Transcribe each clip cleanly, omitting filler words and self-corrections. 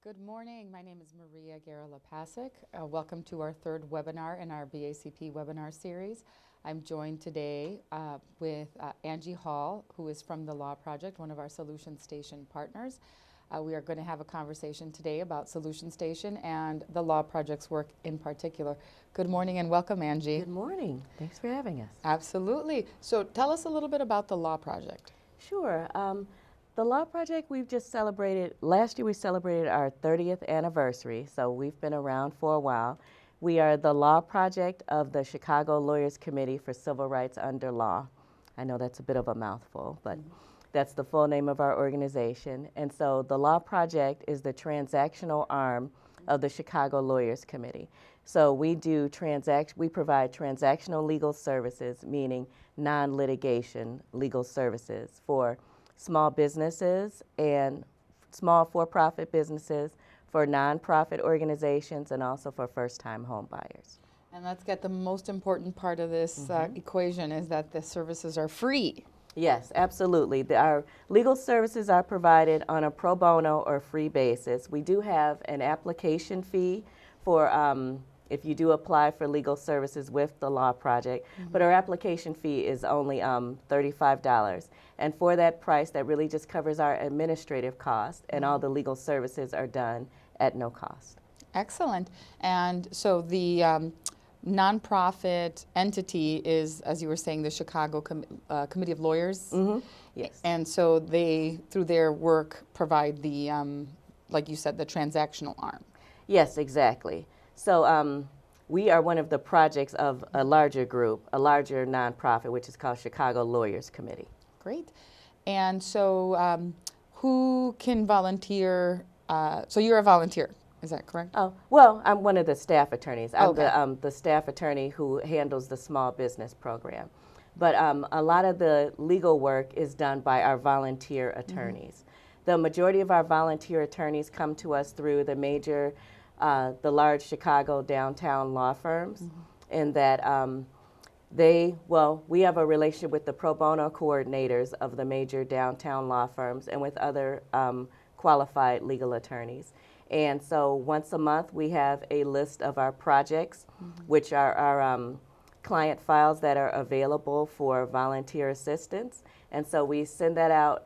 Good morning. My name is Maria Guerra Lapacek. Welcome to our third webinar in our BACP webinar series. I'm joined today with Angie Hall, who is from the Law Project, one of our Solution Station partners. We are going to have a conversation today about Solution Station and the Law Project's work in particular. Good morning and welcome, Angie. Good morning. Thanks for having us. Absolutely. So tell us a little bit about the Law Project. Sure. The Law Project, we've just celebrated, last year we celebrated our 30th anniversary, so we've been around for a while. We are the Law Project of the Chicago Lawyers Committee for Civil Rights Under Law. I know that's a bit of a mouthful, but that's the full name of our organization. And so the Law Project is the transactional arm of the Chicago Lawyers Committee. So we provide transactional legal services, meaning non-litigation legal services for small businesses and small for-profit businesses, for nonprofit organizations, and also for first-time home buyers. And let's get the most important part of this equation is that the services are free. Yes, absolutely. Our legal services are provided on a pro bono or free basis. We do have an application fee for if you do apply for legal services with the Law Project, but our application fee is only $35. And for that price, that really just covers our administrative costs, and all the legal services are done at no cost. Excellent. And so the nonprofit entity is, as you were saying, the Chicago Committee of Lawyers? Yes. And so they, through their work, provide the, like you said, the transactional arm. Yes, exactly. So we are one of the projects of a larger group, a larger nonprofit, which is called Chicago Lawyers Committee. Great. And so who can volunteer? So you're a volunteer, is that correct? Oh, well, I'm one of the staff attorneys. I'm Okay. the staff attorney who handles the small business program. But a lot of the legal work is done by our volunteer attorneys. The majority of our volunteer attorneys come to us through the large Chicago downtown law firms, in that we have a relationship with the pro bono coordinators of the major downtown law firms and with other qualified legal attorneys. And so once a month we have a list of our projects, which are our client files that are available for volunteer assistance. And so we send that out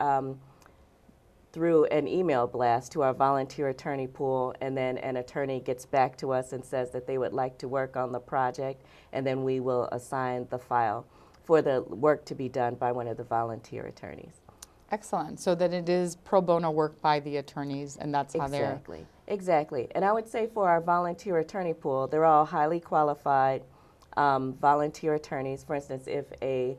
through an email blast to our volunteer attorney pool, and then an attorney gets back to us and says that they would like to work on the project, and then we will assign the file for the work to be done by one of the volunteer attorneys. Excellent. So that it is pro bono work by the attorneys, and that's how they're... Exactly. And I would say for our volunteer attorney pool, they're all highly qualified volunteer attorneys. For instance, if a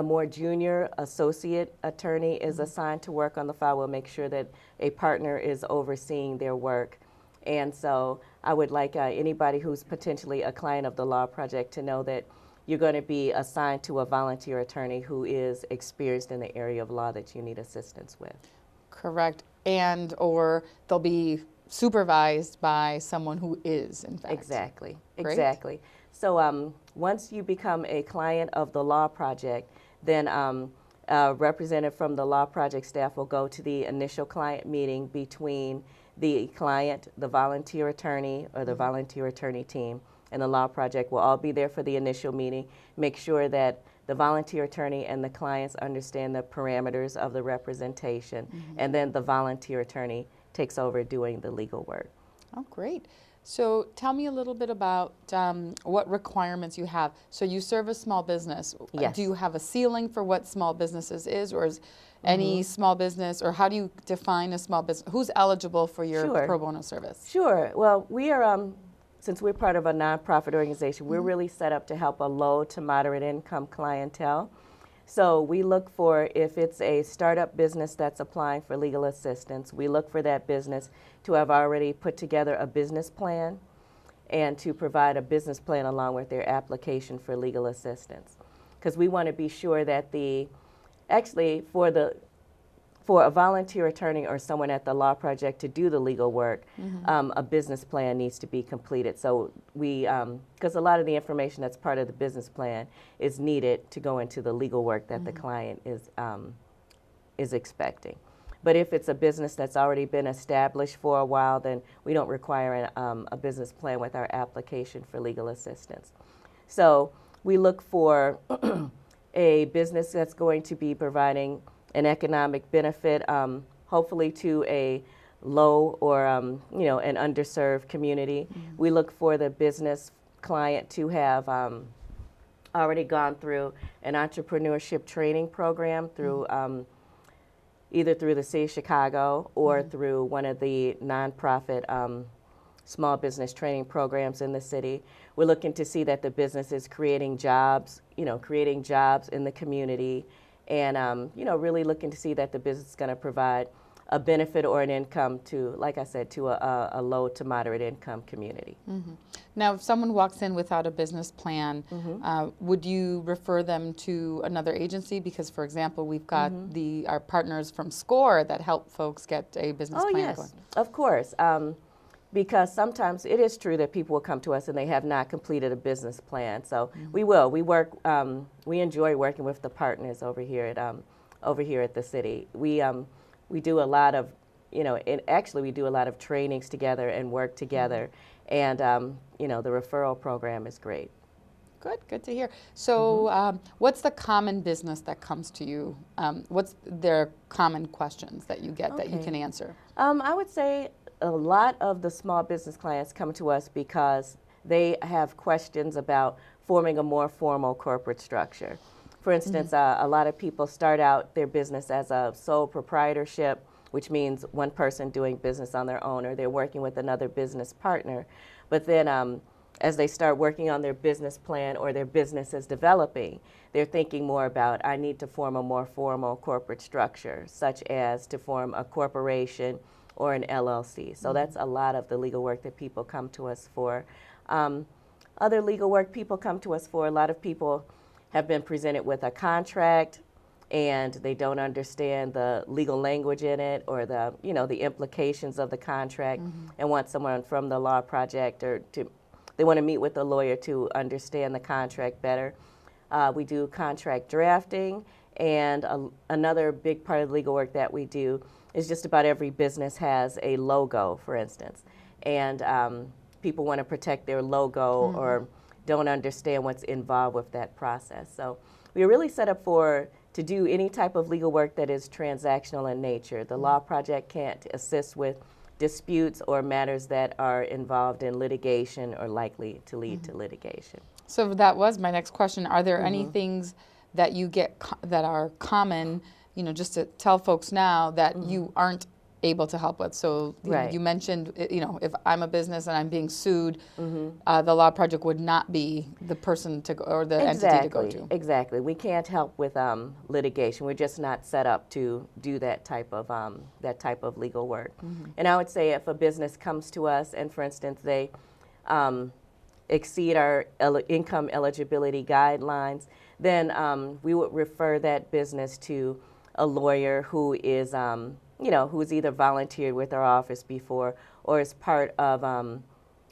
more junior associate attorney is assigned to work on the file, we'll make sure that a partner is overseeing their work. And so I would like anybody who's potentially a client of the Law Project to know that you're going to be assigned to a volunteer attorney who is experienced in the area of law that you need assistance with. Correct. And or they'll be supervised by someone who is, in fact. Exactly. Great. Exactly. So once you become a client of the Law Project, then a representative from the Law Project staff will go to the initial client meeting between the client, the volunteer attorney, or the volunteer attorney team, and the Law Project will all be there for the initial meeting, make sure that the volunteer attorney and the clients understand the parameters of the representation, and then the volunteer attorney takes over doing the legal work. Oh, great. So tell me a little bit about what requirements you have. So you serve a small business. Yes. Do you have a ceiling for what small businesses is, or is any small business, or how do you define a small business? Who's eligible for your pro bono service? Sure. Well, we are, since we're part of a nonprofit organization, we're really set up to help a low to moderate income clientele. So we look for, if it's a startup business that's applying for legal assistance, we look for that business to have already put together a business plan and to provide a business plan along with their application for legal assistance. Because we want to be sure that for a volunteer attorney or someone at the Law Project to do the legal work, a business plan needs to be completed. So we, because a lot of the information that's part of the business plan is needed to go into the legal work that the client is expecting. But if it's a business that's already been established for a while, then we don't require a business plan with our application for legal assistance. So we look for a business that's going to be providing an economic benefit, hopefully to a low or an underserved community. Mm-hmm. We look for the business client to have already gone through an entrepreneurship training program through either through the city of Chicago or through one of the nonprofit small business training programs in the city. We're looking to see that the business is creating jobs, creating jobs in the community, and really looking to see that the business is going to provide a benefit or an income to, like I said, to a low to moderate income community. Mm-hmm. Now, if someone walks in without a business plan, would you refer them to another agency? Because, for example, we've got our partners from SCORE that help folks get a business plan yes, going. Of course. Because sometimes it is true that people will come to us and they have not completed a business plan. So we will. We work. We enjoy working with the partners over here at the city. We do a lot of, and actually we do a lot of trainings together and work together. And the referral program is great. Good to hear. So what's the common business that comes to you? What's their common questions that you get that you can answer? I would say a lot of the small business clients come to us because they have questions about forming a more formal corporate structure. For instance, a lot of people start out their business as a sole proprietorship, which means one person doing business on their own, or they're working with another business partner. But then as they start working on their business plan or their business is developing, they're thinking more about, I need to form a more formal corporate structure, such as to form a corporation or an LLC. So that's a lot of the legal work that people come to us for. Other legal work people come to us for, a lot of people have been presented with a contract and they don't understand the legal language in it or the implications of the contract and want someone from the law project they want to meet with a lawyer to understand the contract better. We do contract drafting, and another big part of the legal work that we do is just about every business has a logo, for instance, and people want to protect their logo or don't understand what's involved with that process. So we're really set up to do any type of legal work that is transactional in nature. The Law Project can't assist with disputes or matters that are involved in litigation or likely to lead to litigation. So that was my next question. Are there any things that you get that are common, just to tell folks now that you aren't able to help with? So you mentioned, if I'm a business and I'm being sued, the Law Project would not be the person to go, or the entity to go to. Exactly. We can't help with litigation. We're just not set up to do that type of legal work. And I would say if a business comes to us and, for instance, they exceed our income eligibility guidelines, then we would refer that business to a lawyer who is who's either volunteered with our office before or is part of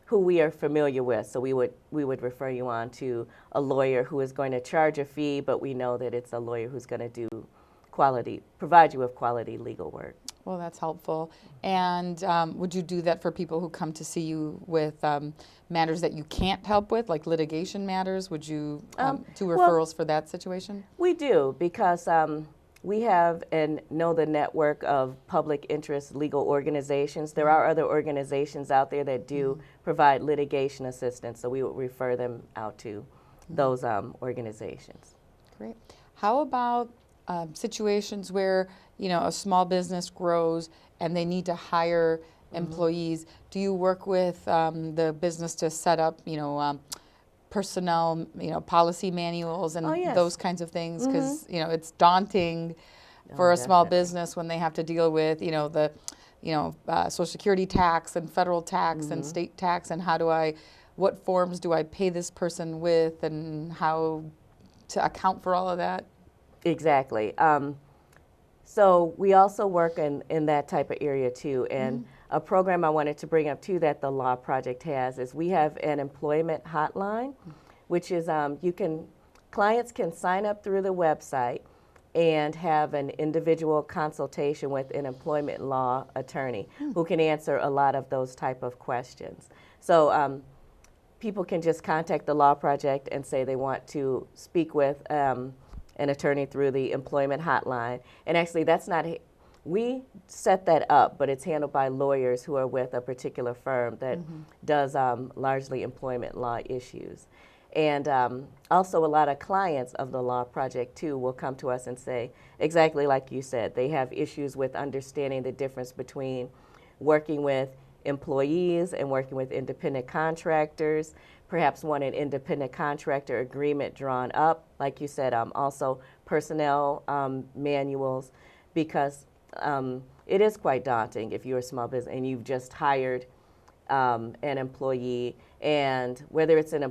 who we are familiar with. So we would refer you on to a lawyer who is going to charge a fee, but we know that it's a lawyer who's going to provide you with quality legal work. Well, that's helpful. And would you do that for people who come to see you with matters that you can't help with, like litigation matters? Would you do referrals for that situation? We do, because we have and know the network of public interest legal organizations. There are other organizations out there that do provide litigation assistance, so we would refer them out to those organizations. Great. How about situations where a small business grows and they need to hire employees? Do you work with the business to set up personnel, policy manuals and those kinds of things? Because it's daunting for a small business when they have to deal with the Social Security tax and federal tax and state tax, and what forms do I pay this person with, and how to account for all of that? Exactly. So we also work in that type of area too. And a program I wanted to bring up too that the Law Project has is we have an employment hotline, which is clients can sign up through the website, and have an individual consultation with an employment law attorney who can answer a lot of those type of questions. So people can just contact the Law Project and say they want to speak with an attorney through the employment hotline. And actually, that's not, we set that up, but it's handled by lawyers who are with a particular firm that does largely employment law issues. And also a lot of clients of the Law Project, too, will come to us and say, exactly like you said, they have issues with understanding the difference between working with employees and working with independent contractors, perhaps want an independent contractor agreement drawn up, like you said, also personnel manuals, because it is quite daunting if you're a small business and you've just hired an employee, and whether it's an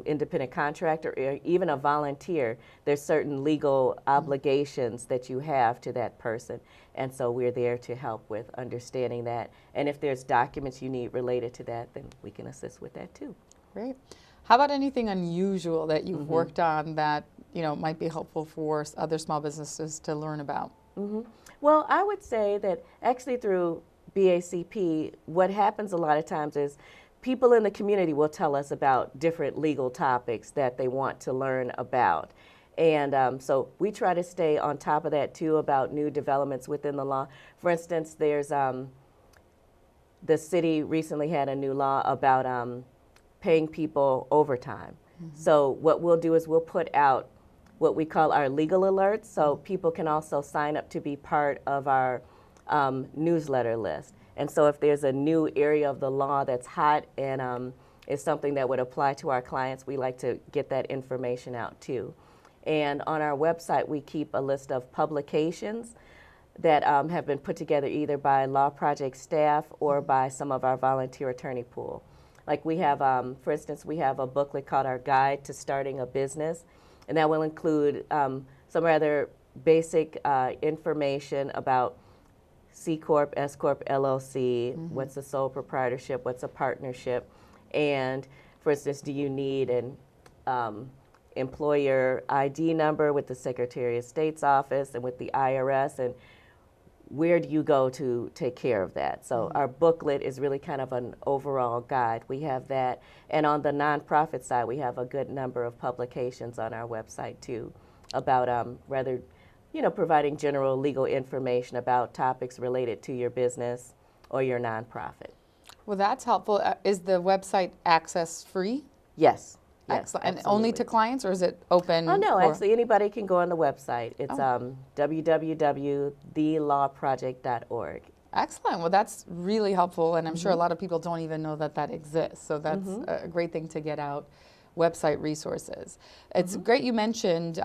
independent contractor or even a volunteer, there's certain legal obligations that you have to that person. And so we're there to help with understanding that. And if there's documents you need related to that, then we can assist with that too. Great. How about anything unusual that you've worked on that, you know, might be helpful for other small businesses to learn about? Well, I would say that actually through BACP, what happens a lot of times is people in the community will tell us about different legal topics that they want to learn about. And so we try to stay on top of that too, about new developments within the law. For instance, there's the city recently had a new law about paying people overtime. So what we'll do is we'll put out what we call our legal alerts, so people can also sign up to be part of our newsletter list. And so if there's a new area of the law that's hot and is something that would apply to our clients, we like to get that information out too. And on our website, we keep a list of publications that have been put together either by Law Project staff or by some of our volunteer attorney pool. Like we have, for instance, we have a booklet called Our Guide to Starting a Business, and that will include some rather basic information about C Corp, S Corp, LLC, what's a sole proprietorship, what's a partnership, and for instance, do you need an employer ID number with the Secretary of State's office and with the IRS, and where do you go to take care of that? So our booklet is really kind of an overall guide. We have that. And on the nonprofit side, we have a good number of publications on our website too about rather, you know, providing general legal information about topics related to your business or your nonprofit. Well, that's helpful. Is the website access free? Yes. Excellent. Yes, and only to clients, or is it open? Oh, no, for... actually anybody can go on the website. It's www.thelawproject.org. Excellent. Well, that's really helpful, and I'm sure a lot of people don't even know that that exists. So that's a great thing to get out. Website resources. It's great you mentioned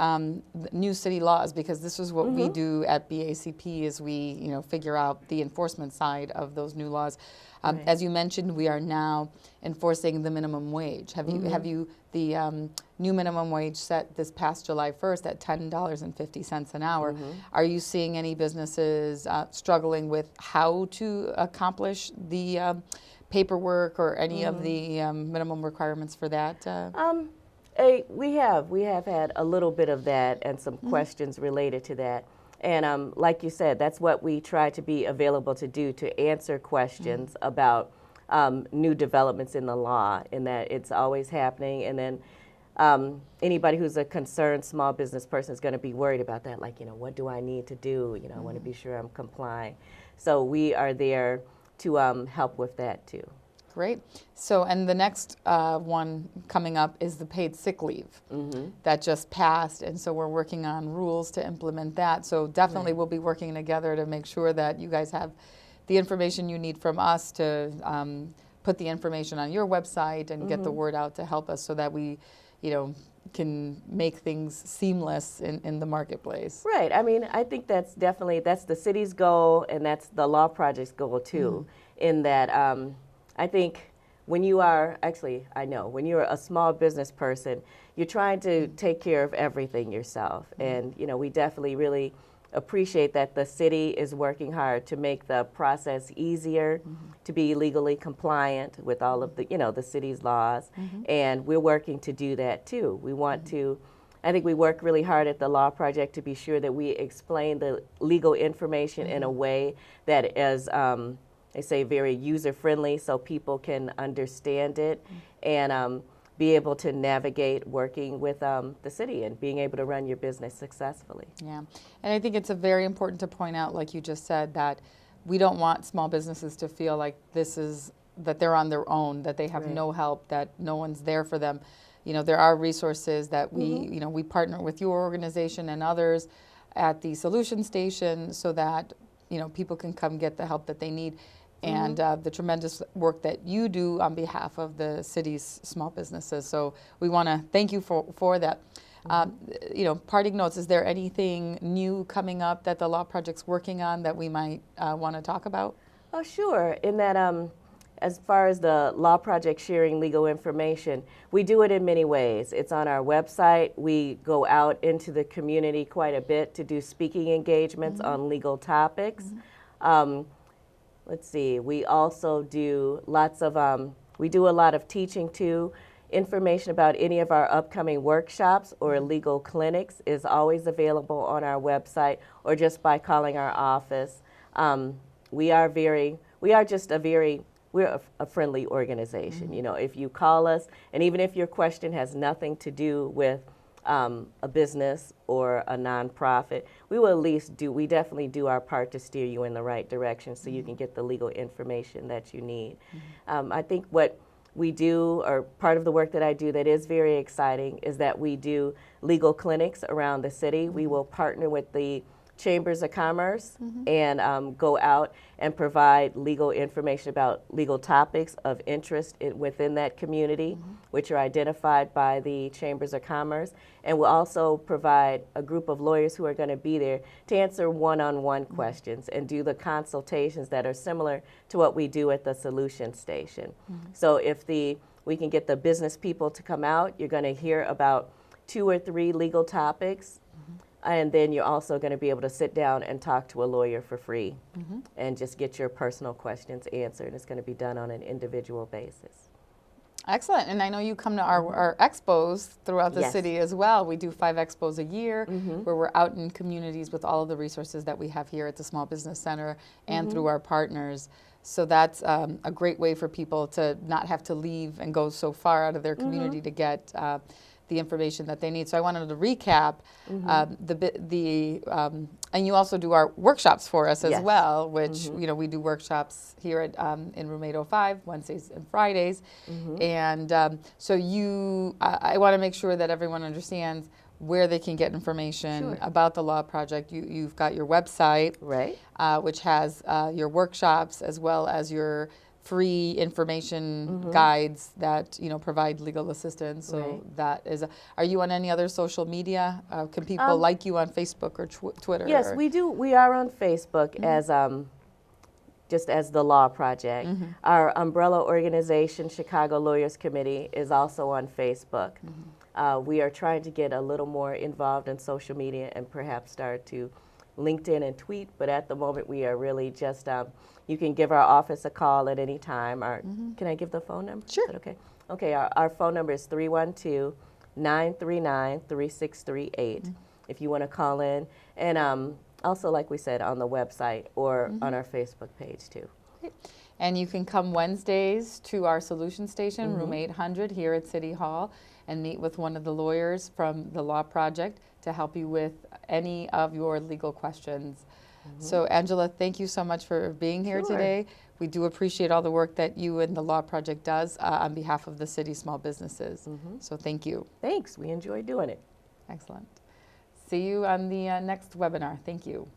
new city laws, because this is what we do at BACP is we, you know, figure out the enforcement side of those new laws. As you mentioned, we are now enforcing the minimum wage. Have you the new minimum wage set this past July 1st at $10.50 an hour? Are you seeing any businesses struggling with how to accomplish the paperwork or any of the minimum requirements for that? We have had a little bit of that and some questions related to that. And like you said, that's what we try to be available to do, to answer questions about new developments in the law, in that it's always happening. And then anybody who's a concerned small business person is going to be worried about that. Like, you know, what do I need to do? You know, I want to be sure I'm complying. So we are there to help with that too. Great. So, and the next one coming up is the paid sick leave that just passed, and so we're working on rules to implement that. So definitely we'll be working together to make sure that you guys have the information you need from us to put the information on your website and get the word out to help us so that we, you know, can make things seamless in the marketplace. Right. I mean, I think that's definitely, that's the city's goal, and that's the Law Project's goal too, in that I think when you are, actually, I know, when you're a small business person, you're trying to take care of everything yourself. And, you know, we definitely really appreciate that the city is working hard to make the process easier, to be legally compliant with all of the, you know, the city's laws. And we're working to do that too. We want to I think we work really hard at the Law Project to be sure that we explain the legal information in a way that is, they say, very user-friendly so people can understand it and be able to navigate working with the city and being able to run your business successfully. Yeah, and I think it's very important to point out, like you just said, that we don't want small businesses to feel like that they're on their own, that they have no help, that no one's there for them. You know, there are resources that we partner with your organization and others at the Solution Station so that, people can come get the help that they need. And the tremendous work that you do on behalf of the city's small businesses. So we want to thank you for that. Parting notes, is there anything new coming up that the Law Project's working on that we might want to talk about? Oh, sure. In that, as far as the Law Project sharing legal information, we do it in many ways. It's on our website. We go out into the community quite a bit to do speaking engagements on legal topics. Let's see, we also do we do a lot of teaching too. Information about any of our upcoming workshops or legal clinics is always available on our website or just by calling our office. We're a friendly organization. If you call us, and even if your question has nothing to do with a business or a nonprofit, we definitely do our part to steer you in the right direction so you can get the legal information that you need. I think what we do, or part of the work that I do that is very exciting, is that we do legal clinics around the city. We will partner with the Chambers of Commerce and go out and provide legal information about legal topics of interest within that community, which are identified by the Chambers of Commerce. And we'll also provide a group of lawyers who are going to be there to answer one-on-one questions and do the consultations that are similar to what we do at the Solution Station. So if we can get the business people to come out, you're going to hear about 2 or 3 legal topics. And then you're also going to be able to sit down and talk to a lawyer for free and just get your personal questions answered. It's going to be done on an individual basis. Excellent. And I know you come to our expos throughout the city as well. We do 5 expos a year where we're out in communities with all of the resources that we have here at the Small Business Center and through our partners. So that's a great way for people to not have to leave and go so far out of their community to get the information that they need. So I wanted to recap and you also do our workshops for us as well, which we do workshops here at in Room 805 Wednesdays and Fridays, and so I want to make sure that everyone understands where they can get information about the Law Project. You've got your website, which has your workshops as well as your free information guides that provide legal assistance. So that is. Are you on any other social media? Can people like you on Facebook or Twitter? Yes, we do. We are on Facebook as just as the Law Project. Our umbrella organization, Chicago Lawyers Committee, is also on Facebook. We are trying to get a little more involved in social media and perhaps start to LinkedIn and tweet, but at the moment we are really just, you can give our office a call at any time. Can I give the phone number? Sure. Is that okay? Okay, our phone number is 312-939-3638 if you want to call in. And also, like we said, on the website or on our Facebook page too. And you can come Wednesdays to our Solution Station, Room 800 here at City Hall, and meet with one of the lawyers from the Law Project to help you with any of your legal questions. So Angela, thank you so much for being here today. We do appreciate all the work that you and the Law Project does on behalf of the city small businesses. So thank you. Thanks, we enjoy doing it. Excellent. See you on the next webinar. Thank you.